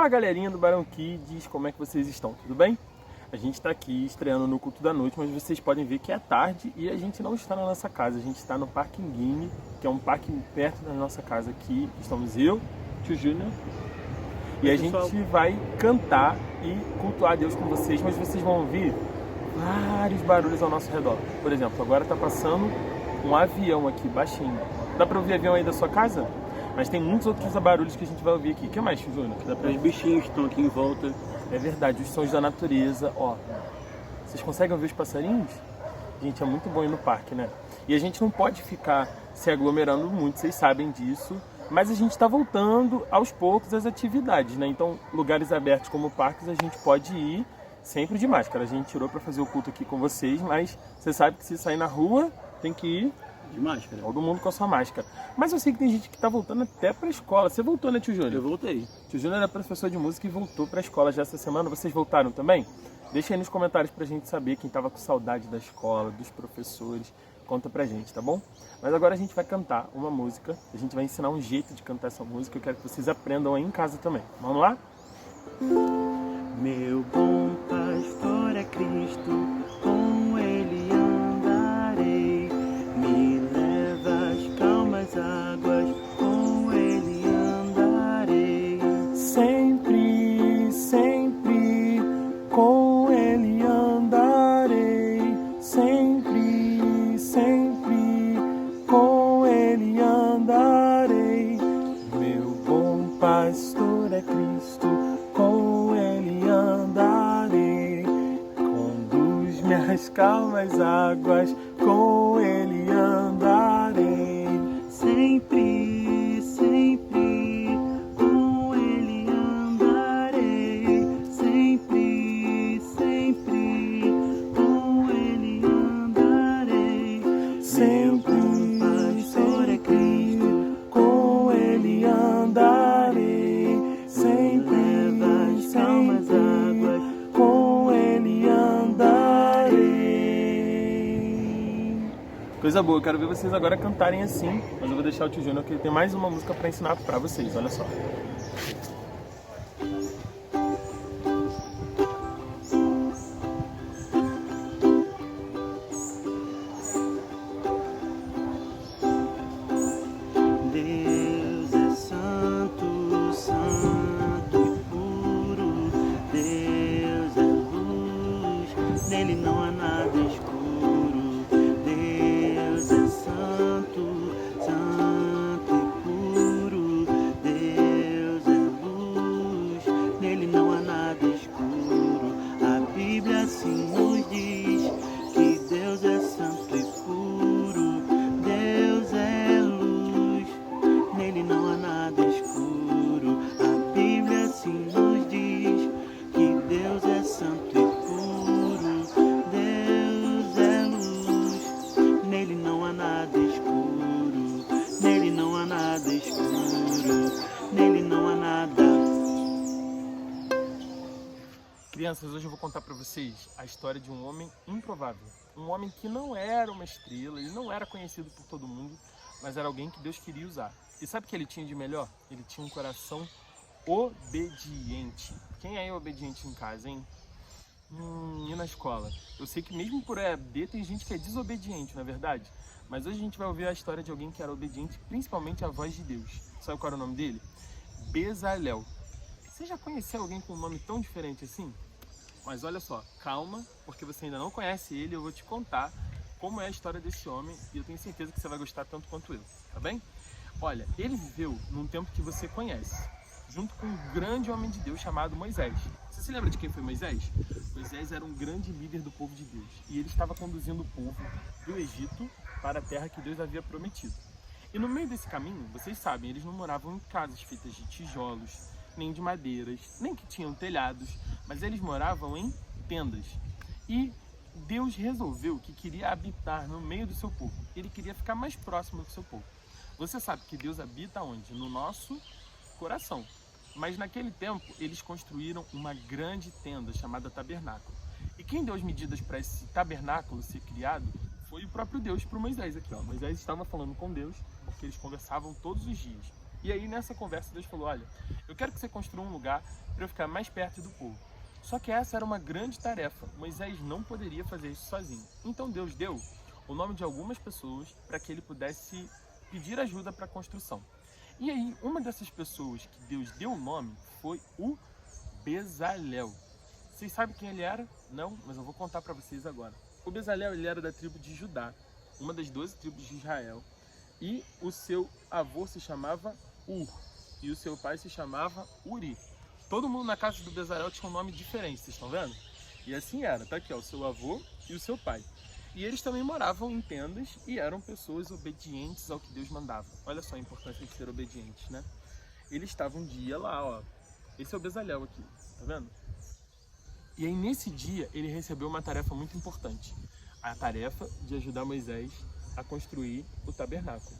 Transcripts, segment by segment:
Fala galerinha do Barão Kids, como é que vocês estão? Tudo bem? A gente está aqui estreando no culto da noite, mas vocês podem ver que é tarde e a gente não está na nossa casa. A gente está no Parque Guine, que é um parque perto da nossa casa aqui. Estamos eu, tio Júnior, e a gente vai cantar e cultuar a Deus com vocês, mas vocês vão ouvir vários barulhos ao nosso redor. Por exemplo, agora está passando um avião aqui, baixinho. Dá para ouvir avião aí da sua casa? Mas tem muitos outros barulhos que a gente vai ouvir aqui. O que mais, Júnior? Os bichinhos que estão aqui em volta. É verdade, os sons da natureza, ó. Vocês conseguem ouvir os passarinhos? Gente, é muito bom ir no parque, né? E a gente não pode ficar se aglomerando muito, vocês sabem disso. Mas a gente está voltando aos poucos às atividades, né? Então, lugares abertos como parques, a gente pode ir sempre de máscara. A gente tirou para fazer o culto aqui com vocês, mas você sabe que se sair na rua, tem que ir de máscara. Todo mundo com a sua máscara. Mas eu sei que tem gente que está voltando até para a escola. Você voltou, né, tio Júnior? Eu voltei. Tio Júnior era professor de música e voltou para a escola já essa semana. Vocês voltaram também? Deixa aí nos comentários pra gente saber quem estava com saudade da escola, dos professores. Conta pra gente, tá bom? Mas agora a gente vai cantar uma música. A gente vai ensinar um jeito de cantar essa música. Eu quero que vocês aprendam aí em casa também. Vamos lá? Meu bom pastor é Cristo, com ele andarei. Me leva às calmas águas, com ele andarei. Sempre, sempre, com ele andarei. Sempre, sempre, com ele andarei. Meu bom pastor é Cristo, com ele andarei. Conduz-me às calmas águas, com ele andarei. Sempre, sempre, com ele andarei. Sempre, sempre, com ele andarei. Sempre, pastor é Cristo, com ele andarei. Sempre, calmas águas, com ele andarei. Coisa boa, eu quero ver vocês agora cantarem assim. Mas eu vou deixar o tio Júnior que ele tem mais uma música para ensinar para vocês, olha só. Deus é santo, santo e puro. Deus é luz, nele não há nada escuro. Deus é santo, santo e puro. Deus é luz, nele não há nada escuro. A Bíblia assim nos diz que Deus é santo e puro. Deus é luz, nele não há nada escuro. A Bíblia assim nos diz que Deus é santo e puro. Deus é luz, nele não há nada escuro. Nele não há nada escuro. Nele não há nada. Crianças, hoje eu vou contar para vocês a história de um homem improvável. Um homem que não era uma estrela, ele não era conhecido por todo mundo, mas era alguém que Deus queria usar. E sabe o que ele tinha de melhor? Ele tinha um coração obediente. Quem é obediente em casa, hein? E na escola? Eu sei que mesmo por EAD tem gente que é desobediente, não é verdade? Mas hoje a gente vai ouvir a história de alguém que era obediente, principalmente à voz de Deus. Sabe qual era o nome dele? Bezalel. Você já conheceu alguém com um nome tão diferente assim? Mas olha só, calma, porque você ainda não conhece ele, eu vou te contar como é a história desse homem e eu tenho certeza que você vai gostar tanto quanto eu, tá bem? Olha, ele viveu num tempo que você conhece, junto com um grande homem de Deus chamado Moisés. Você se lembra de quem foi Moisés? Moisés era um grande líder do povo de Deus e ele estava conduzindo o povo do Egito para a terra que Deus havia prometido. E no meio desse caminho, vocês sabem, eles não moravam em casas feitas de tijolos, nem de madeiras, nem que tinham telhados, mas eles moravam em tendas. E Deus resolveu que queria habitar no meio do seu povo. Ele queria ficar mais próximo do seu povo. Você sabe que Deus habita onde? No nosso coração. Mas naquele tempo, eles construíram uma grande tenda chamada tabernáculo. E quem deu as medidas para esse tabernáculo ser criado foi o próprio Deus para o Moisés aqui. Ó. Moisés estava falando com Deus, porque eles conversavam todos os dias. E aí nessa conversa Deus falou, olha, eu quero que você construa um lugar para eu ficar mais perto do povo. Só que essa era uma grande tarefa, Moisés não poderia fazer isso sozinho. Então Deus deu o nome de algumas pessoas para que ele pudesse pedir ajuda para a construção. E aí uma dessas pessoas que Deus deu o nome foi o Bezalel. Vocês sabem quem ele era? Não, mas eu vou contar para vocês agora. O Bezalel, ele era da tribo de Judá, uma das 12 tribos de Israel, e o seu avô se chamava Ur, e o seu pai se chamava Uri. Todo mundo na casa do Bezalel tinha um nome diferente, vocês estão vendo? E assim era, tá aqui ó, o seu avô e o seu pai. E eles também moravam em tendas e eram pessoas obedientes ao que Deus mandava. Olha só a importância de ser obedientes, né? Eles estavam um dia lá, ó. Esse é o Bezalel aqui, tá vendo? E aí nesse dia ele recebeu uma tarefa muito importante. A tarefa de ajudar Moisés a construir o tabernáculo.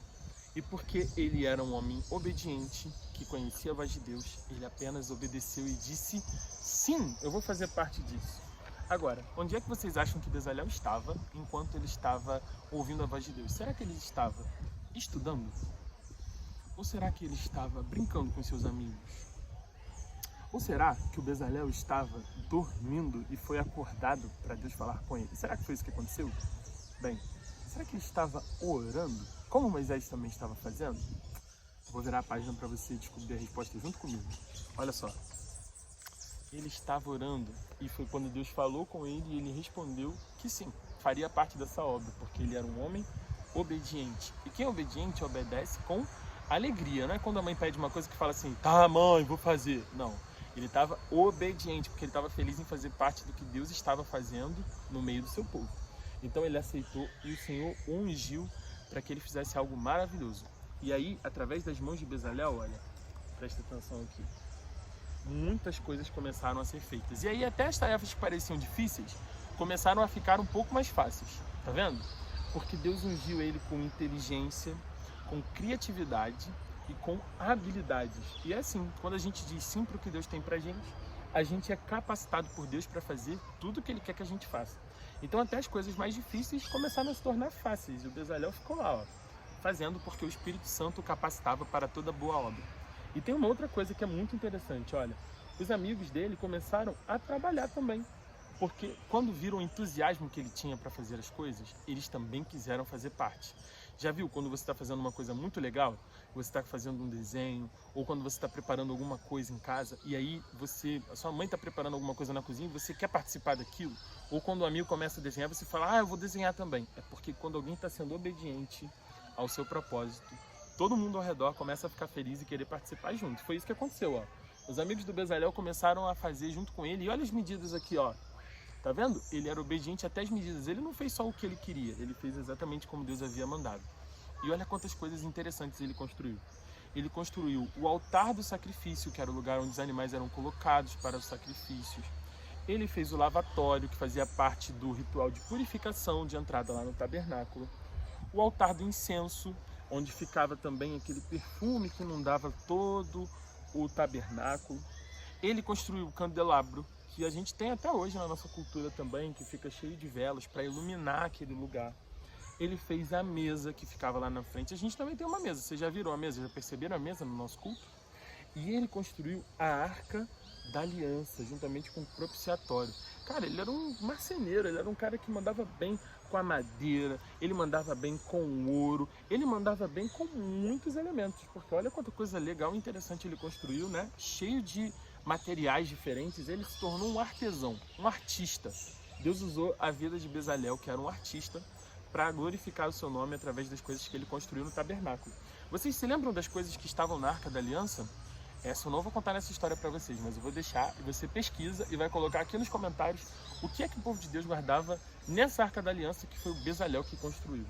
E porque ele era um homem obediente, que conhecia a voz de Deus, ele apenas obedeceu e disse, sim, eu vou fazer parte disso. Agora, onde é que vocês acham que Bezalel estava enquanto ele estava ouvindo a voz de Deus? Será que ele estava estudando? Ou será que ele estava brincando com seus amigos? Ou será que o Bezalel estava dormindo e foi acordado para Deus falar com ele? Será que foi isso que aconteceu? Bem, será que ele estava orando, como Moisés também estava fazendo? Eu vou virar a página para você descobrir a resposta junto comigo. Olha só. Ele estava orando e foi quando Deus falou com ele e ele respondeu que sim, faria parte dessa obra, porque ele era um homem obediente. E quem é obediente obedece com alegria, não é quando a mãe pede uma coisa que fala assim, tá mãe, vou fazer. Não, ele estava obediente, porque ele estava feliz em fazer parte do que Deus estava fazendo no meio do seu povo. Então ele aceitou e o Senhor o ungiu para que ele fizesse algo maravilhoso. E aí, através das mãos de Bezalel, olha, presta atenção aqui, muitas coisas começaram a ser feitas. E aí até as tarefas que pareciam difíceis começaram a ficar um pouco mais fáceis, tá vendo? Porque Deus ungiu ele com inteligência, com criatividade e com habilidades. E é assim, quando a gente diz sim para o que Deus tem pra gente, a gente é capacitado por Deus para fazer tudo o que Ele quer que a gente faça. Então até as coisas mais difíceis começaram a se tornar fáceis. E o Bezalel ficou lá, ó, fazendo porque o Espírito Santo o capacitava para toda boa obra. E tem uma outra coisa que é muito interessante, olha, os amigos dele começaram a trabalhar também, porque quando viram o entusiasmo que ele tinha para fazer as coisas, eles também quiseram fazer parte. Já viu quando você está fazendo uma coisa muito legal, você está fazendo um desenho, ou quando você está preparando alguma coisa em casa, e aí a sua mãe está preparando alguma coisa na cozinha e você quer participar daquilo, ou quando o amigo começa a desenhar, você fala, eu vou desenhar também. É porque quando alguém está sendo obediente ao seu propósito, todo mundo ao redor começa a ficar feliz e querer participar junto. Foi isso que aconteceu, ó. Os amigos do Bezalel começaram a fazer junto com ele. E olha as medidas aqui, ó. Tá vendo? Ele era obediente até as medidas. Ele não fez só o que ele queria. Ele fez exatamente como Deus havia mandado. E olha quantas coisas interessantes ele construiu. Ele construiu o altar do sacrifício, que era o lugar onde os animais eram colocados para os sacrifícios. Ele fez o lavatório, que fazia parte do ritual de purificação de entrada lá no tabernáculo. O altar do incenso, onde ficava também aquele perfume que inundava todo o tabernáculo. Ele construiu o candelabro, que a gente tem até hoje na nossa cultura também, que fica cheio de velas para iluminar aquele lugar. Ele fez a mesa que ficava lá na frente. A gente também tem uma mesa, vocês já viram a mesa? Já perceberam a mesa no nosso culto? E ele construiu a Arca da Aliança, juntamente com o propiciatório. Cara, ele era um marceneiro, ele era um cara que mandava bem com a madeira, ele mandava bem com o ouro, ele mandava bem com muitos elementos, porque olha quanta coisa legal e interessante ele construiu, né? Cheio de materiais diferentes, ele se tornou um artesão, um artista. Deus usou a vida de Bezalel, que era um artista, para glorificar o seu nome através das coisas que ele construiu no tabernáculo. Vocês se lembram das coisas que estavam na Arca da Aliança? Essa eu não vou contar nessa história para vocês, mas eu vou deixar e você pesquisa e vai colocar aqui nos comentários o que é que o povo de Deus guardava nessa Arca da Aliança que foi o Bezalel que construiu.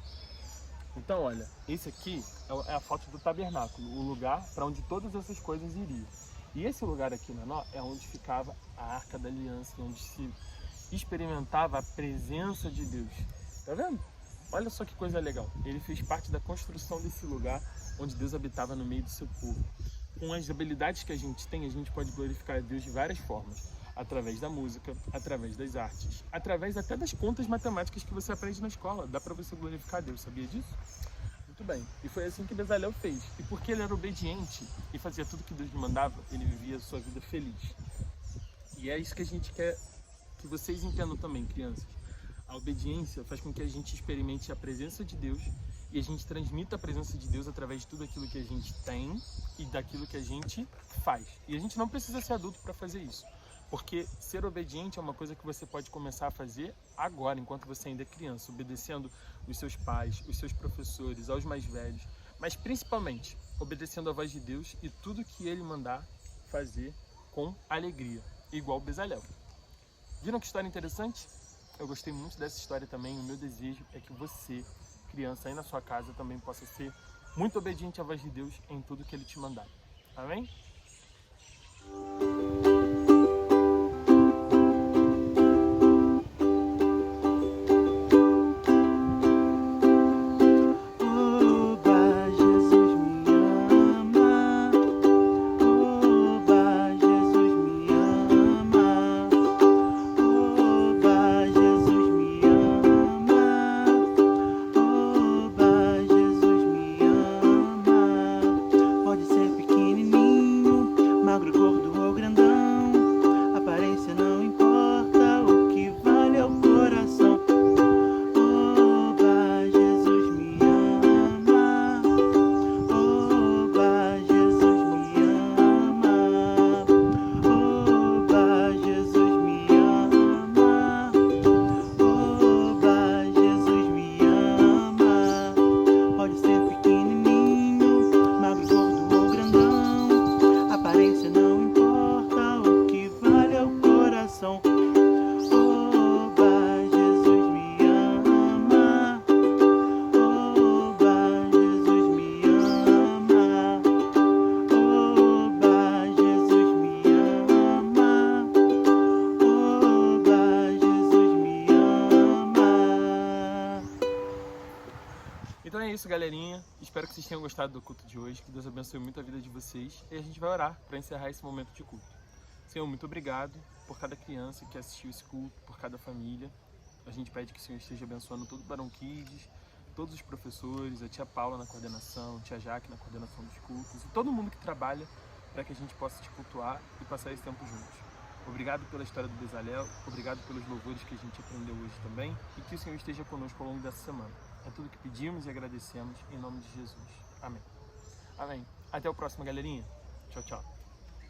Então, olha, esse aqui é a foto do tabernáculo, o lugar para onde todas essas coisas iriam. E esse lugar aqui menor é onde ficava a Arca da Aliança, onde se experimentava a presença de Deus. Tá vendo? Olha só que coisa legal. Ele fez parte da construção desse lugar onde Deus habitava no meio do seu povo. Com as habilidades que a gente tem, a gente pode glorificar a Deus de várias formas. Através da música, através das artes, através até das contas matemáticas que você aprende na escola. Dá para você glorificar a Deus, sabia disso? Muito bem. E foi assim que Bezalel fez. E porque ele era obediente e fazia tudo que Deus lhe mandava, ele vivia a sua vida feliz. E é isso que a gente quer que vocês entendam também, crianças. A obediência faz com que a gente experimente a presença de Deus e a gente transmita a presença de Deus através de tudo aquilo que a gente tem e daquilo que a gente faz. E a gente não precisa ser adulto para fazer isso. Porque ser obediente é uma coisa que você pode começar a fazer agora, enquanto você ainda é criança, obedecendo os seus pais, os seus professores, aos mais velhos, mas principalmente obedecendo a voz de Deus e tudo que Ele mandar fazer com alegria, igual Bezalel. Viram que história interessante? Eu gostei muito dessa história também. O meu desejo é que você, criança, aí na sua casa também possa ser muito obediente à voz de Deus em tudo que Ele te mandar. Amém? Então é isso, galerinha. Espero que vocês tenham gostado do culto de hoje. Que Deus abençoe muito a vida de vocês. E a gente vai orar para encerrar esse momento de culto. Senhor, muito obrigado por cada criança que assistiu esse culto, por cada família. A gente pede que o Senhor esteja abençoando todo o Barão Kids, todos os professores, a tia Paula na coordenação, a tia Jaque na coordenação dos cultos e todo mundo que trabalha para que a gente possa te cultuar e passar esse tempo juntos. Obrigado pela história do Bezalel, obrigado pelos louvores que a gente aprendeu hoje também e que o Senhor esteja conosco ao longo dessa semana. É tudo que pedimos e agradecemos em nome de Jesus. Amém. Amém. Até o próximo, galerinha. Tchau, tchau.